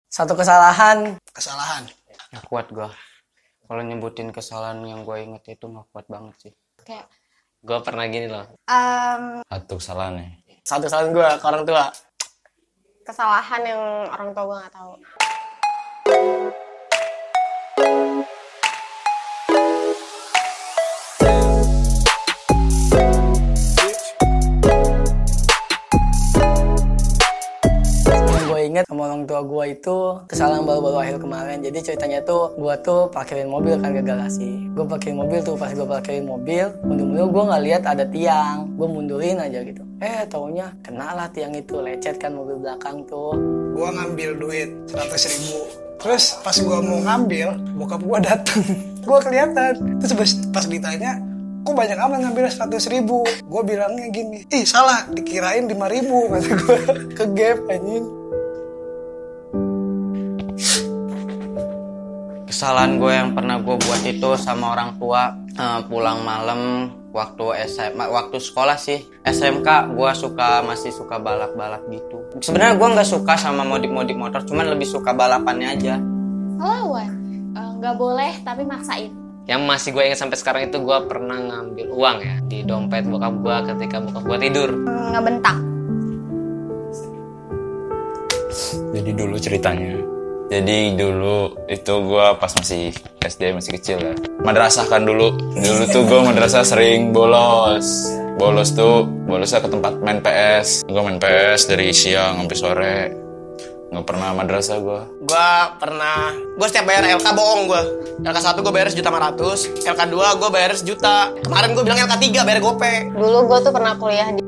Satu kesalahan. Kesalahan. Nggak kuat gue. Kalau nyebutin kesalahan yang gue inget itu nggak kuat banget sih. Kayak Gue pernah gini loh. Satu kesalahan nih. Satu kesalahan gue ke orang tua. kesalahan yang orang tua gue nggak tahu. Ingat sama orang tua gue itu kesalahan baru-baru akhir kemarin. Jadi ceritanya tuh gue tuh parkirin mobil kan ke garasi. Gue parkirin mobil tuh, pas gue parkirin mobil, mundur-mundur gue nggak lihat ada tiang. Gue mundurin aja gitu. Taunya kena lah tiang itu, lecet kan mobil belakang tuh. Gue ngambil duit 100.000. Terus pas gue mau ngambil, bokap gue datang. Gue kelihatan. Terus pas ditanya, kok banyak amat ngambil 100.000? Gue bilangnya gini, ih salah, dikirain 5.000 kata gue. Ke gap anjing. Kesalahan gue yang pernah gue buat itu sama orang tua, pulang malam waktu SMA, waktu sekolah sih. SMK gue masih suka balap-balap gitu. Sebenarnya gue nggak suka sama modif-modif motor, cuman lebih suka balapannya aja. Lawan, nggak boleh tapi maksain. Yang masih gue ingat sampai sekarang itu gue pernah ngambil uang ya di dompet bokap gue ketika bokap gue tidur. Ngebentak. Jadi dulu ceritanya. Jadi dulu itu gue pas masih SD, masih kecil ya. Madrasah kan dulu. Dulu tuh gue madrasah sering bolos. Bolosnya ke tempat main PS. Gue main PS dari siang sampai sore. Nggak pernah madrasah gue. Gue setiap bayar LK bohong gue. LK 1 gue bayar 1.500.000, LK 2 gue bayar 1 juta. Kemarin gue bilang LK 3 bayar gope. Dulu gue tuh pernah kuliah di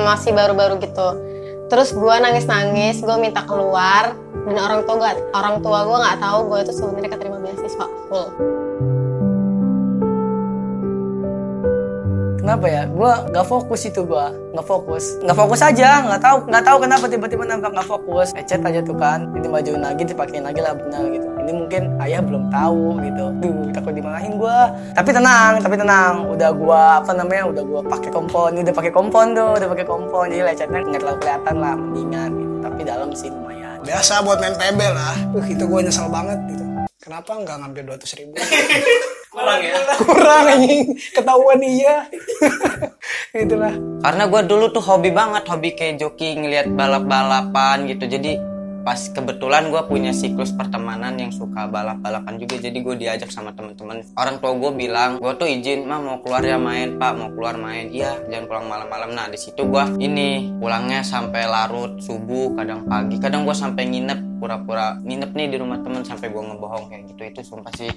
masih baru-baru gitu. Terus gue nangis-nangis, gue minta keluar, dan orang tua gue nggak tahu gue itu sebenarnya keterima beasiswa full. Kenapa ya? Gue nggak fokus itu, nggak fokus aja, nggak tahu kenapa tiba-tiba nampak nggak fokus. Ecet aja tuh kan, ini majuin lagi, dipakein lagi lah benar gitu. Ini mungkin ayah belum tahu gitu. Takut dimarahin gue. Tapi tenang. Udah gue pakai kompon, udah pakai kompon, jadi lecetnya nggak terlalu kelihatan lah, mendingan gitu. Tapi dalam sih lumayan. Biasa buat main PB lah. Itu gue nyesel banget gitu. Kenapa nggak ngambil 200.000? Kurang anjing, ketahuan iya. Itulah. Karena gue dulu tuh hobi kayak joki, ngeliat balap-balapan gitu. Jadi pas kebetulan gue punya siklus pertemanan yang suka balap-balapan juga. Jadi gue diajak sama teman-teman. Orang tua gue bilang, gue tuh izin, "Ma mau keluar ya main, Pak, mau keluar main." Iya, jangan pulang malam-malam. Nah di situ gue pulangnya sampai larut, subuh, kadang pagi, kadang gue sampai nginep, pura-pura nginep nih di rumah temen sampai gue ngebohong kayak gitu. Itu sumpah sih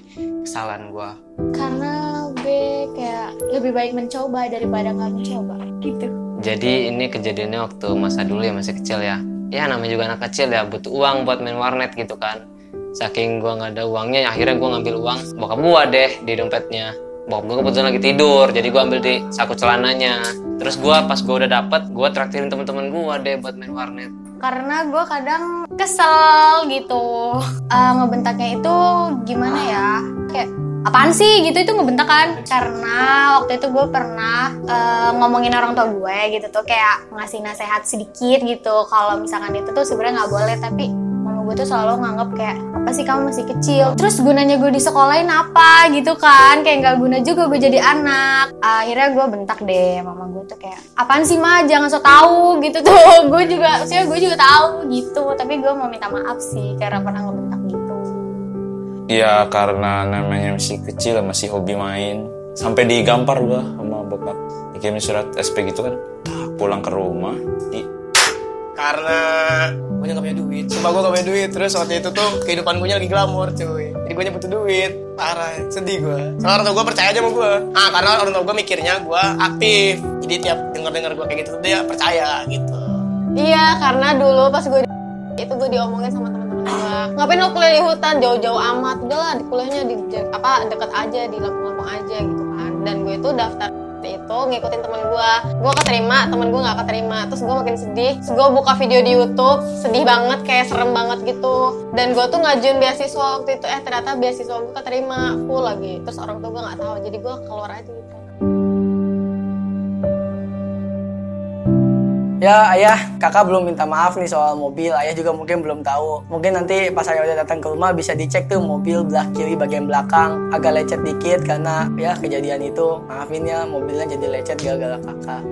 kesalahan gue. Karena gue kayak lebih baik mencoba daripada nggak mencoba gitu. Jadi ini kejadiannya waktu masa dulu ya, masih kecil ya. Ya namanya juga anak kecil ya, butuh uang buat main warnet gitu kan. Saking gue nggak ada uangnya, akhirnya gue ngambil uang bokap gue deh di dompetnya. Bokap gue kebetulan lagi tidur, jadi gue ambil di saku celananya. Terus pas gue udah dapet, gue traktirin temen-temen gue deh buat main warnet. Karena gue kadang kesel gitu. Ngebentaknya itu gimana ya? Kayak apaan sih gitu, itu ngebentak kan. Karena waktu itu gue pernah ngomongin orang tua gue gitu tuh, kayak ngasih nasihat sedikit gitu. Kalau misalkan itu tuh sebenarnya nggak boleh, tapi mama gue tuh selalu nganggep kayak, apa sih kamu masih kecil, terus gunanya gue di sekolahin apa gitu kan, kayak nggak guna juga gue jadi anak. Akhirnya gue bentak deh mama gue tuh, kayak apaan sih Ma, jangan so tahu gitu tuh. gue juga tahu gitu, tapi gue mau minta maaf sih karena pernah ngebentak gitu. Iya, karena namanya masih kecil, masih hobi main. Sampai digampar gua sama bokap. Dikirim surat SP gitu kan. Pulang ke rumah. Karena gue gak punya duit. Cuma gue gak punya duit. Terus waktu itu tuh kehidupan gue lagi glamor cuy. Jadi gue butuh duit. Parah, sedih gue. Soalnya orang tua gue percaya aja sama gue. Karena orang tua gue mikirnya gue aktif. Jadi tiap denger gue kayak gitu tuh dia percaya gitu. Iya, karena dulu pas gue itu gue diomongin sama teman-teman gue, ngapain lo kuliah di hutan jauh-jauh amat, udah lah kuliahnya di deket aja, di Lampung aja gitu kan. Dan gue itu daftar itu ngikutin teman gue keterima, teman gue nggak keterima. Terus gue makin sedih, terus gue buka video di YouTube, sedih banget, kayak serem banget gitu. Dan gue tuh ngajuin beasiswa waktu itu, ternyata beasiswa gue keterima full lagi. Terus orang tua gue nggak tahu, jadi gue keluar aja gitu. Ya ayah, kakak belum minta maaf nih soal mobil. Ayah juga mungkin belum tahu. Mungkin nanti pas ayah udah datang ke rumah bisa dicek tuh mobil belah kiri bagian belakang agak lecet dikit karena ya kejadian itu. Maafin ya, mobilnya jadi lecet gara-gara kakak.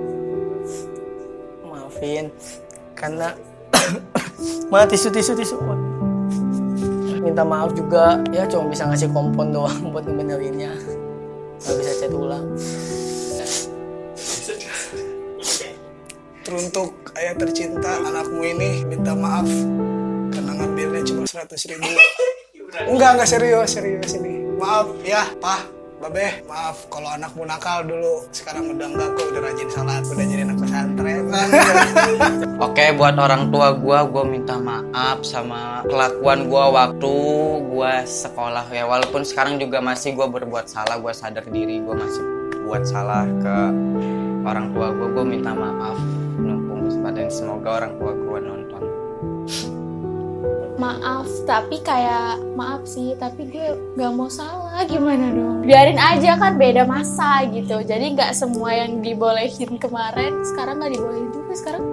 Maafin, karena mana tisu. Minta maaf juga, ya cuma bisa ngasih kompon doang buat ngebenerinnya. Gak bisa cat ulang. Teruntuk ayah tercinta, anakmu ini minta maaf karena ngambilnya cuma 100.000. Enggak serius ini. Maaf ya, Pak, Babe, maaf kalau anakmu nakal dulu. Sekarang udah enggak kok, udah rajin salat, udah jadi anak pesantren. Oke, buat orang tua gue minta maaf sama kelakuan gue waktu gue sekolah ya. Walaupun sekarang juga masih gue berbuat salah, gue sadar diri gue masih buat salah ke orang tua gue minta maaf. Numpung dan semoga orang tua gue nonton. Maaf, tapi kayak maaf sih, tapi gue gak mau salah, gimana dong? Biarin aja kan beda masa gitu, jadi gak semua yang dibolehin kemarin sekarang gak dibolehin juga, sekarang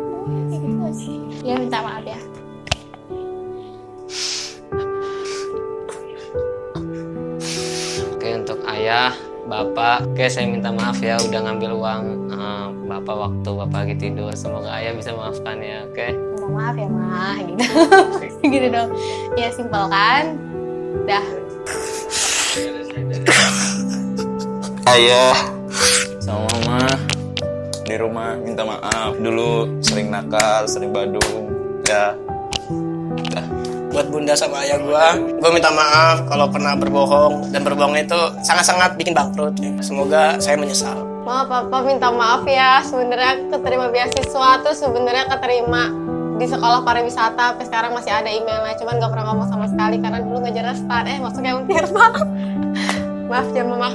kayak gitu sih. Ya minta maaf ya. Oke, untuk ayah, bapak, oke saya minta maaf ya udah ngambil uang bapak waktu bapak lagi tidur. Semoga ayah bisa maafkan ya, oke? Minta maaf ya mah, gitu. Gitu dong. Ya simpel kan? Dah. Ayah sama mama di rumah minta maaf dulu, sering nakal, sering badung ya. Buat bunda sama ayah gue minta maaf kalau pernah berbohong, dan berbohong itu sangat-sangat bikin bangkrut. Semoga saya menyesal. Maaf papa, minta maaf ya, sebenarnya keterima beasiswa tuh sebenarnya keterima di sekolah pariwisata, sampai sekarang masih ada emailnya, cuman gak pernah ngomong sama sekali karena dulu ngejar start masuknya untir. Maaf ya mama,